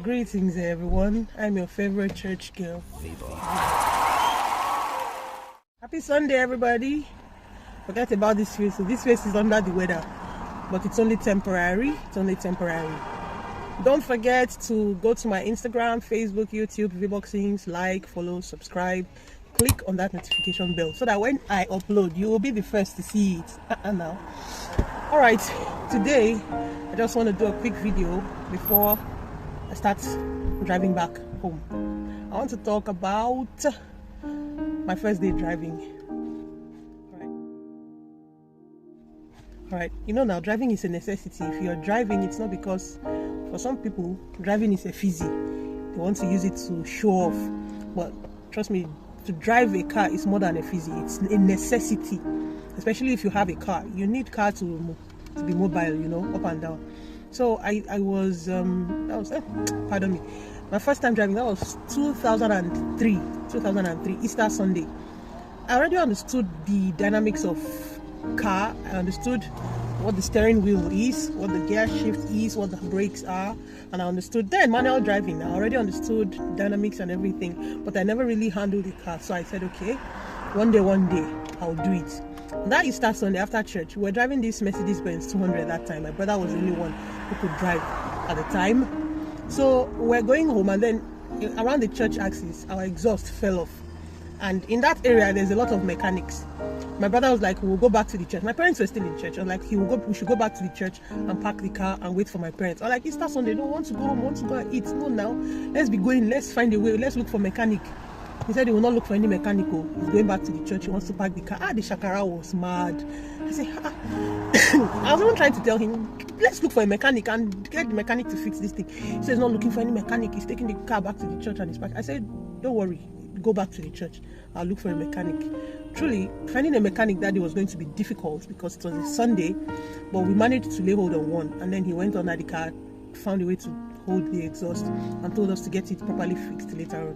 Greetings everyone, I'm your favorite church girl. Happy Sunday everybody. Forget about this face. So this face is under the weather, but it's only temporary. Don't forget to go to my Instagram, Facebook, YouTube, Vboxings, like, follow, subscribe, click on that notification bell so that when I upload you will be the first to see it. Now alright, today I just want to do a quick video before I start driving back home. I want to talk about my first day driving. Alright, you know now driving is a necessity. If you're driving, it's not because, for some people, driving is a fizzy. They want to use it to show off. But trust me, to drive a car is more than a fizzy. It's a necessity. Especially if you have a car. You need car to be mobile, you know, up and down. So I was pardon me, my first time driving, that was 2003, Easter Sunday. I already understood the dynamics of car. I understood what the steering wheel is, what the gear shift is, what the brakes are, and I understood then manual driving. I already understood dynamics and everything, but I never really handled the car. So I said, okay, one day I'll do it. And that Easter Sunday after church, we were driving this Mercedes-Benz 200 at that time. My brother was the only one who could drive at the time. So we're going home, and then around the church axis, our exhaust fell off. And in that area, there's a lot of mechanics. My brother was like, we'll go back to the church. My parents were still in church. I was like, we should go back to the church and park the car and wait for my parents. I was like, Easter Sunday, don't want to go home, want to go and eat. No, now, let's be going, let's find a way, let's look for mechanic. He said he will not look for any mechanical. He's going back to the church. He wants to park the car. The shakara was mad. I said, I was even trying to tell him, let's look for a mechanic and get the mechanic to fix this thing. He said he's not looking for any mechanic. He's taking the car back to the church and he's parked. I said, don't worry, go back to the church. I'll look for a mechanic. Truly, finding a mechanic that day was going to be difficult because it was a Sunday, but we managed to lay hold on one. And then he went under the car, found a way to hold the exhaust and told us to get it properly fixed later on.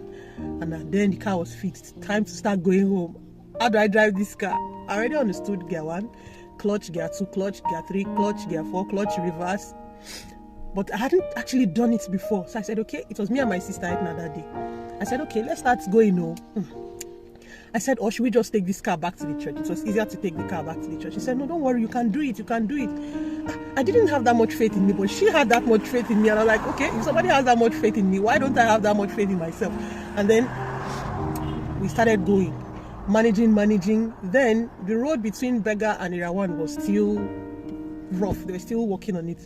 And then the car was fixed. Time to start going home. How do I drive this car? I already understood gear 1, clutch, gear 2, clutch, gear 3, clutch, gear 4, clutch, reverse. But I hadn't actually done it before. So I said, okay, it was me and my sister Edna that day. I said, okay, let's start going. I said, or should we just take this car back to the church? It was easier to take the car back to the church. She said, no, don't worry, you can do it. I didn't have that much faith in me, but she had that much faith in me. And I was like, okay, if somebody has that much faith in me, why don't I have that much faith in myself? And then we started going, managing. Then the road between Bega and Irawan was still rough. They were still working on it.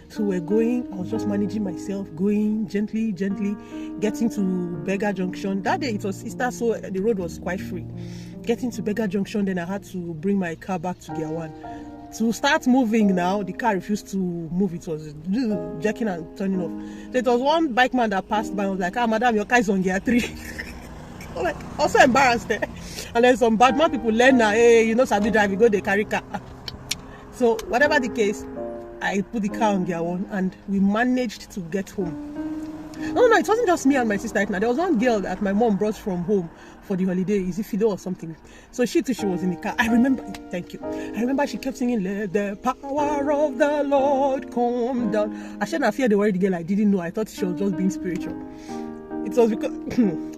So we're going, I was just managing myself, going gently, getting to Bega Junction. That day it was Easter, so the road was quite free. Getting to Bega Junction, then I had to bring my car back to gear 1. To start moving now, the car refused to move. It was jerking and turning off. So it was one bike man that passed by and was like, madam, your car is on gear 3. I'm like, also embarrassed there. And then some bad man people learn now, hey, you know, Sabi drive, you go, they carry car. So whatever the case, I put the car on gear 1 and we managed to get home. No, it wasn't just me and my sister. There was one girl that my mom brought from home for the holiday. Is it Fido or something? So she too, she was in the car. I remember, thank you. I remember she kept singing, let the power of the Lord come down. I shouldn't fear the worried girl. I didn't know. I thought she was just being spiritual. It was because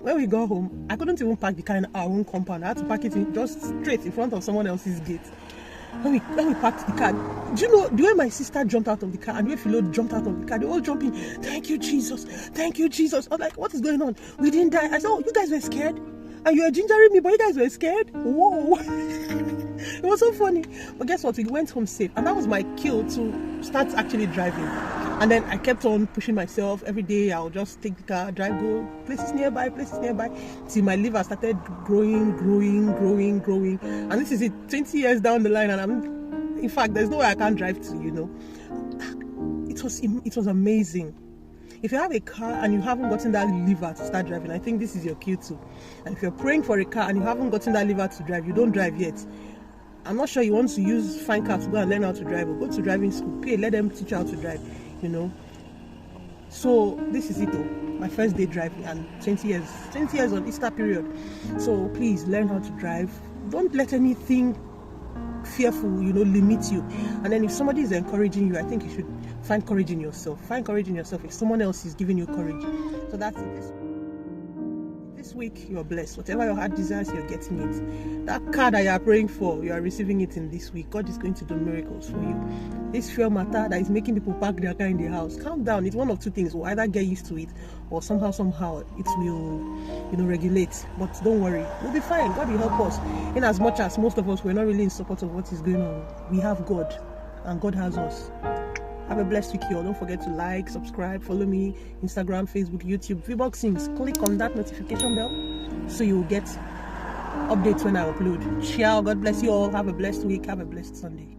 when we got home, I couldn't even park the car in our own compound. I had to park it just straight in front of someone else's gate. When we parked the car, do you know the way my sister jumped out of the car and the way Philo jumped out of the car, they all jumping, thank you Jesus. I was like, what is going on? We didn't die. I said, oh, you guys were scared? And you were gingering me, but you guys were scared? Whoa. It was so funny. But guess what? We went home safe. And that was my cue to start actually driving. And then I kept on pushing myself. Every day I'll just take the car, drive, go places nearby, till my liver started growing. And this is it, 20 years down the line, and in fact, there's no way I can't drive to, you know. It was amazing. If you have a car and you haven't gotten that liver to start driving, I think this is your cue too. And if you're praying for a car and you haven't gotten that liver to drive, you don't drive yet. I'm not sure you want to use fine car to go and learn how to drive, or go to driving school, pay, let them teach you how to drive, you know. So this is it though, my first day driving, and 20 years on Easter period. So please learn how to drive. Don't let anything fearful, you know, limit you. And then if somebody is encouraging you, I think you should find courage in yourself. Find courage in yourself. If someone else is giving you courage, so that's it. This week you're blessed. Whatever your heart desires, you're getting it. That car that you are praying for, you are receiving it in this week. God is going to do miracles for you. This fuel matter that is making people park their car in their house, calm down. It's one of two things. We'll either get used to it, or somehow it will regulate. But don't worry, we'll be fine. God will help us. In as much as most of us, we're not really in support of what is going on, we have God, and God has us. Have a blessed week, y'all. Don't forget to like, subscribe, follow me, Instagram, Facebook, YouTube, VBoxings. Click on that notification bell so you'll get updates when I upload. Ciao. God bless you all. Have a blessed week. Have a blessed Sunday.